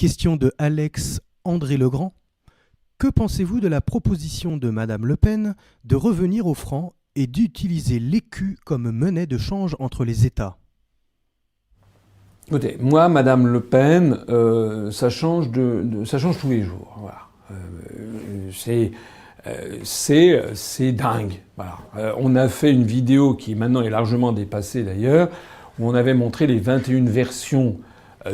Question de Alex André Legrand. Que pensez-vous de la proposition de Madame Le Pen de revenir au franc et d'utiliser l'écu comme monnaie de change entre les États? Écoutez, moi, Madame Le Pen, ça change ça change tous les jours. Voilà. C'est dingue. Voilà. On a fait une vidéo qui maintenant est largement dépassée d'ailleurs, où on avait montré les 21 versions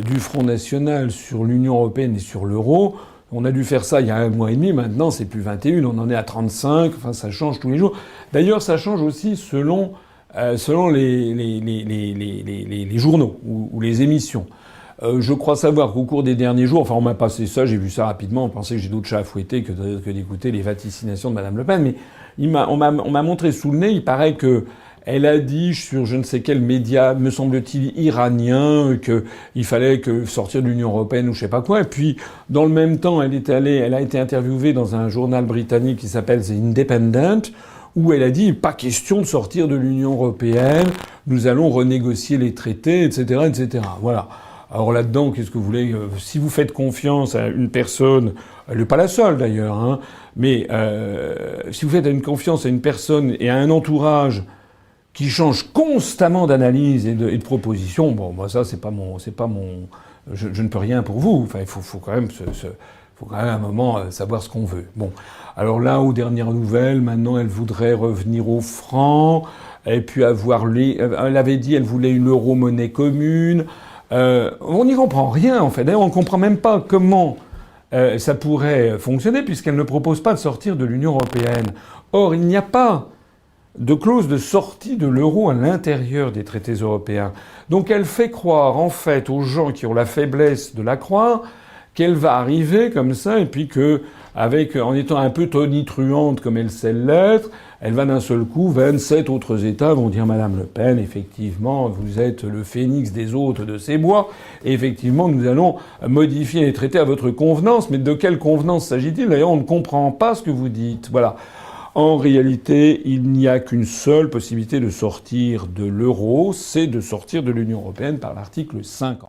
du Front National sur l'Union Européenne et sur l'euro. On a dû faire ça il y a 1 mois et demi. Maintenant, c'est plus 21, on en est à 35. Enfin, ça change tous les jours. D'ailleurs, ça change aussi selon les journaux ou les émissions. Je crois savoir qu'au cours des derniers jours, enfin on m'a passé ça, j'ai vu ça rapidement, on pensait que j'ai d'autres chats à fouetter que d'écouter les vaticinations de Madame Le Pen, mais on m'a montré sous le nez, il paraît que elle a dit sur je ne sais quel média, me semble-t-il iranien, qu'il fallait sortir de l'Union Européenne ou je sais pas quoi. Et puis, dans le même temps, elle a été interviewée dans un journal britannique qui s'appelle The Independent, où elle a dit pas question de sortir de l'Union Européenne, nous allons renégocier les traités, etc., etc. Voilà. Alors là-dedans, qu'est-ce que vous voulez? Si vous faites confiance à une personne, elle n'est pas la seule d'ailleurs, hein, mais si vous faites confiance à une personne et à un entourage qui change constamment d'analyse et de proposition, bon, moi ça c'est pas mon, je ne peux rien pour vous. Enfin, il faut quand même faut quand même à un moment savoir ce qu'on veut. Bon, alors là, aux dernières nouvelles, maintenant, elle voudrait revenir au franc, et puis elle avait dit, elle voulait une euro-monnaie commune. On n'y comprend rien, en fait. D'ailleurs, on ne comprend même pas comment ça pourrait fonctionner, puisqu'elle ne propose pas de sortir de l'Union européenne. Or, il n'y a pas de clause de sortie de l'euro à l'intérieur des traités européens. Donc elle fait croire, en fait, aux gens qui ont la faiblesse de la croire, qu'elle va arriver comme ça, et puis en étant un peu tonitruante comme elle sait l'être, elle va d'un seul coup, 27 autres États vont dire Madame Le Pen, effectivement, vous êtes le phénix des hôtes de ces bois, et effectivement, nous allons modifier les traités à votre convenance. Mais de quelle convenance s'agit-il? D'ailleurs, on ne comprend pas ce que vous dites. Voilà. En réalité, il n'y a qu'une seule possibilité de sortir de l'euro, c'est de sortir de l'Union européenne par l'article 50.